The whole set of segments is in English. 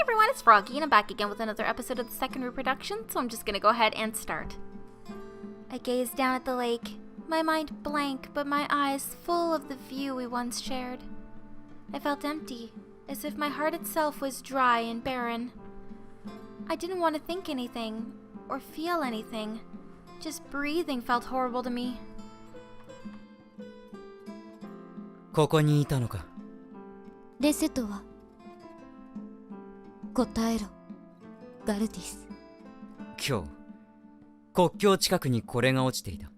everyone, it's Froggy, and I'm back again with another episode of the second reproduction, so I'm just gonna go ahead and start. I gazed down at the lake, my mind blank, but my eyes full of the view we once shared. I felt empty, as if my heart itself was dry and barren. I didn't want to think anything, or feel anything. Just breathing felt horrible to me. ここにいたのか。レセトは答えろ、ガルディス。今日、国境近くにこれが落ちていた。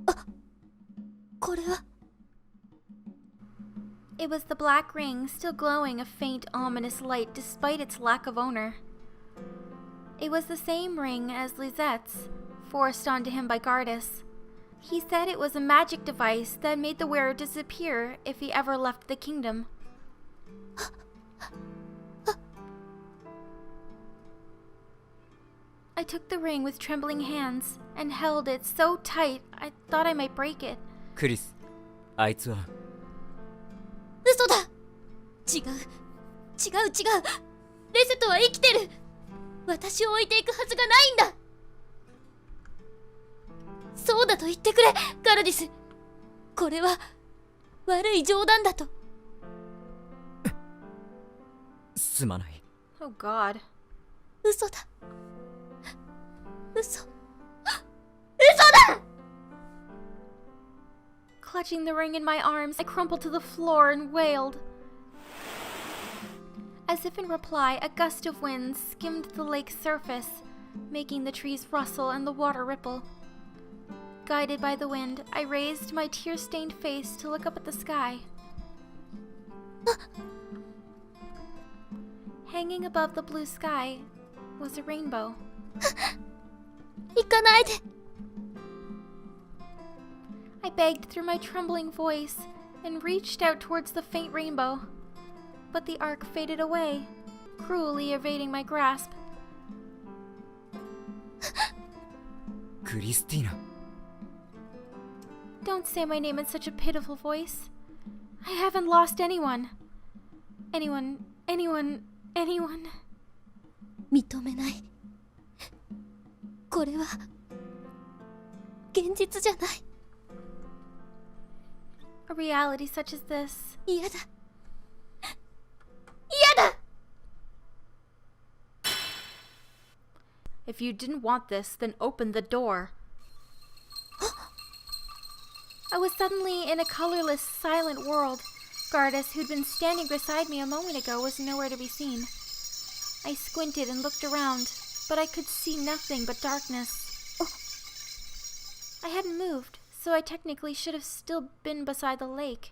あ、これは。It was the black ring, still glowing a faint, ominous light despite its lack of owner. It was the same ring as Lezette's, forced onto him by Gardus. He said it was a magic device that made the wearer disappear if he ever left the kingdom. I took the ring with trembling hands and held it so tight I thought I might break it. クリス、あいつは。嘘だ。違う。レセトは生きてる。私を置いていくはずがないんだ。そうだと言ってくれ、ガルディス。これは悪い冗談だと。すまない。Oh God. 嘘だ。嘘だ。Clutching the ring in my arms, I crumpled to the floor and wailed. As if in reply, a gust of wind skimmed the lake's surface, making the trees rustle and the water ripple. Guided by the wind, I raised my tear-stained face to look up at the sky. Hanging above the blue sky was a rainbow. 行かないで。I begged through my trembling voice and reached out towards the faint rainbow. But the arc faded away, cruelly evading my grasp. クリスティーナ。Don't say my name in such a pitiful voice. I haven't lost anyone. Anyone. 認めない。これは現実じゃない。A reality such as this. 嫌だ。If you didn't want this, then open the door. I was suddenly in a colorless, silent world. Gardus, who'd been standing beside me a moment ago, was nowhere to be seen. I squinted and looked around, but I could see nothing but darkness. I hadn't moved, so I technically should have still been beside the lake.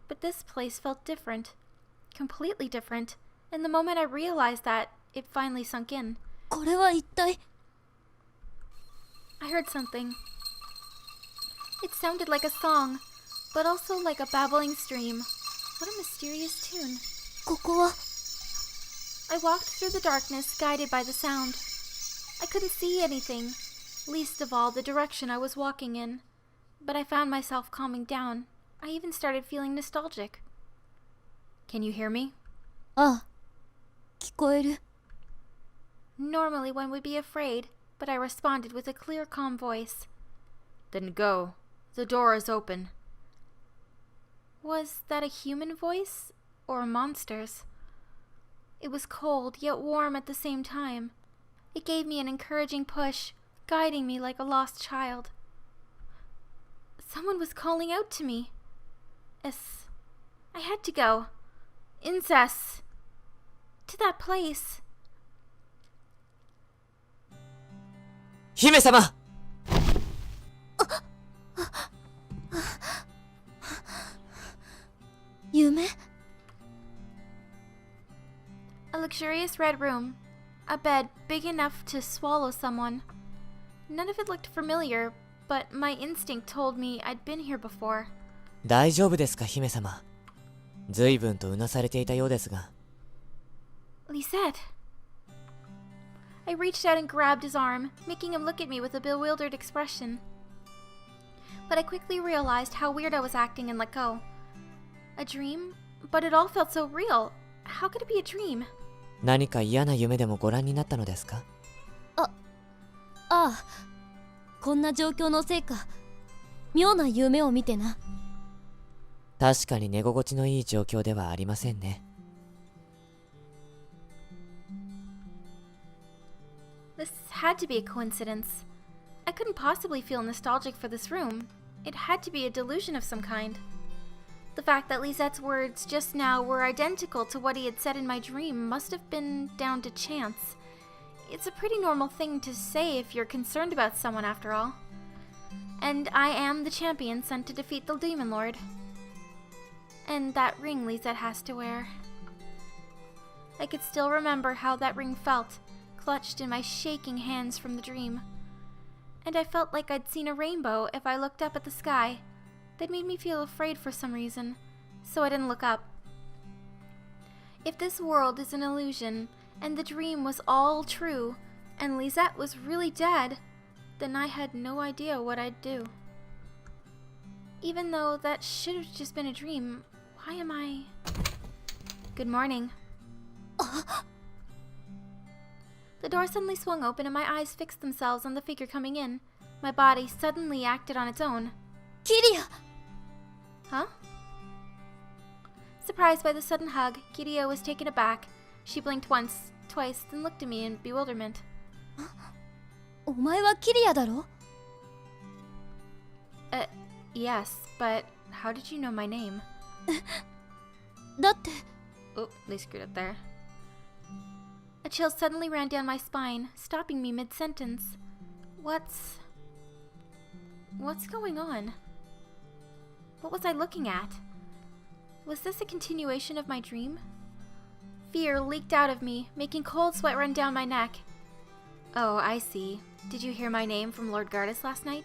But this place felt different. Completely different. And the moment I realized that, it finally sunk in. これは一体。I heard something. It sounded like a song, but also like a babbling stream. What a mysterious tune. ここは。I walked through the darkness, guided by the sound. I couldn't see anything, least of all the direction I was walking in. But I found myself calming down. I even started feeling nostalgic. Can you hear me? ああ、聞こえる。Normally one would be afraid, but I responded with a clear, calm voice. Then go. The door is open. Was that a human voice, or a monster's? It was cold, yet warm at the same time. It gave me an encouraging push, guiding me like a lost child. Someone was calling out to me. I had to go. Incest. To that place. 姫様。夢？ A luxurious red room. A bed big enough to swallow someone. None of it looked familiar, but my instinct told me I'd been here before. 大丈夫ですか、姫様。随分とうなされていたようですが。Lezette. I reached out and grabbed his arm, making him look at me with a bewildered expression. But I quickly realized how weird I was acting and let go. A dream? But it all felt so real. how could it be a dream? 何か嫌な夢でもご覧になったのですか？ああ、こんな状況のせいか妙な夢を見てな。確かに寝心地のいい状況ではありませんね。This had to be a coincidence. I couldn't possibly feel nostalgic for this room. It had to be a delusion of some kind. The fact that Lezette's words just now were identical to what he had said in my dream must have been down to chance. It's a pretty normal thing to say if you're concerned about someone, after all. And I am the champion sent to defeat the Demon Lord. And that ring Lezette has to wear. I could still remember how that ring felt, clutched in my shaking hands from the dream. And I felt like I'd seen a rainbow if I looked up at the sky. That made me feel afraid for some reason, so I didn't look up. If this world is an illusion, and the dream was all true, and Lezette was really dead, then I had no idea what I'd do. Even though that should have just been a dream, why am I... Good morning. The door suddenly swung open and my eyes fixed themselves on the figure coming in. My body suddenly acted on its own. キリア Huh? Surprised by the sudden hug, Kiria was taken aback. She blinked once, twice, then looked at me in bewilderment. お前はキリアだろ？ Yes, but how did you know my name? だって Oh, they screwed up there. A chill suddenly ran down my spine, stopping me mid-sentence. What's going on? What was I looking at? Was this a continuation of my dream? Fear leaked out of me, making cold sweat run down my neck. Oh, I see. Did you hear my name from Lord Gardas last night?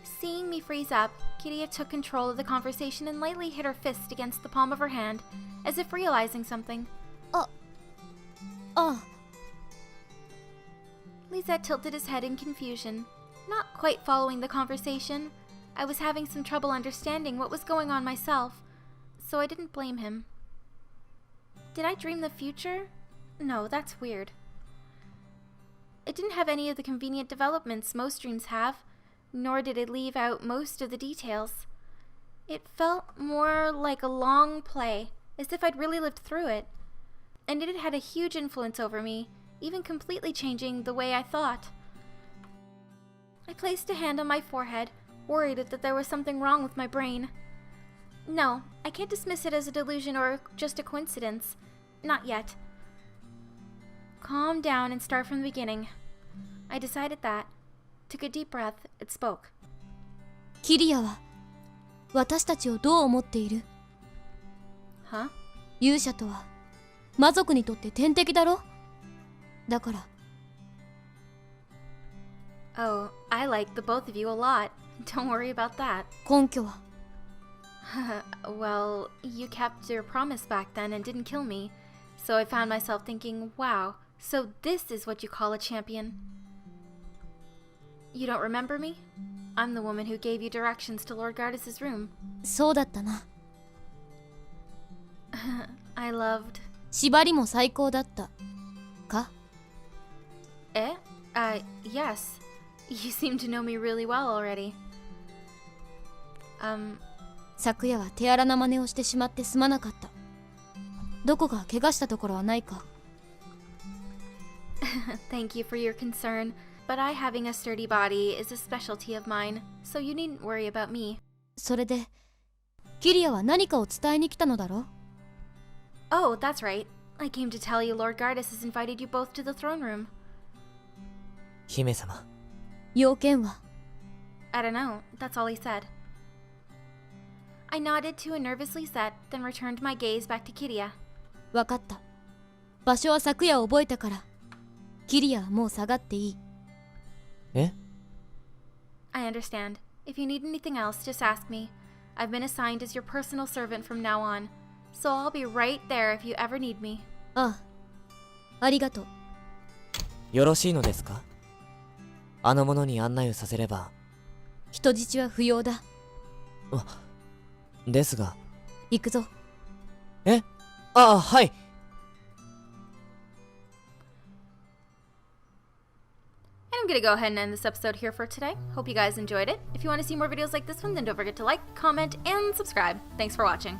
Seeing me freeze up, Kiria took control of the conversation and lightly hit her fist against the palm of her hand, as if realizing something. ああ Lezette tilted his head in confusion, not quite following the conversation. I was having some trouble understanding what was going on myself, so I didn't blame him. Did I dream the future? No, that's weird. It didn't have any of the convenient developments most dreams have, nor did it leave out most of the details. It felt more like a long play, as if I'd really lived through it. And it had had a huge influence over me, even completely changing the way I thought. I placed a hand on my forehead, worried that there was something wrong with my brain. No, I can't dismiss it as a delusion or just a coincidence. Not yet. Calm down and start from the beginning. I decided that. Took a deep breath, and spoke. キリアは私たちをどう思っている？ Huh? 勇者とは魔族にとって天敵だろ？だから Oh, I like the both of you a lot. Don't worry about that. 根拠は Well, you kept your promise back then and didn't kill me. So I found myself thinking, wow, so this is what you call a champion. You don't remember me? I'm the woman who gave you directions to Lord Gardas' room. そうだったな。 I loved... 縛りも最高だったか？ Eh? Yes. You seem to know me really well already. 昨夜は手荒な真似をしてしまってすまなかった。どこか怪我したところはないか？ Thank you for your concern, but I having a sturdy body is a specialty of mine, so you needn't worry about me. それでキリアは何かを伝えに来たのだろ？ Oh, that's right. I came to tell you Lord Gardas has invited you both to the throne room. 姫様。要件は？ I don't know. That's all he said. I nodded to a nervous Lezette, then returned my gaze back to Kiria. わかった。場所は昨夜覚えたから。キリアはもう下がっていい。え？ I understand. If you need anything else, just ask me. I've been assigned as your personal servant from now on, so I'll be right there if you ever need me. ああ、ありがとう。よろしいのですか？あの者に案内をさせれば。人質は不要だ。ですが。行くぞ。え？ああ、はい。And I'm going to go ahead and end this episode here for today. Hope you guys enjoyed it. If you want to see more videos like this one, then don't forget to like, comment, and subscribe. Thanks for watching.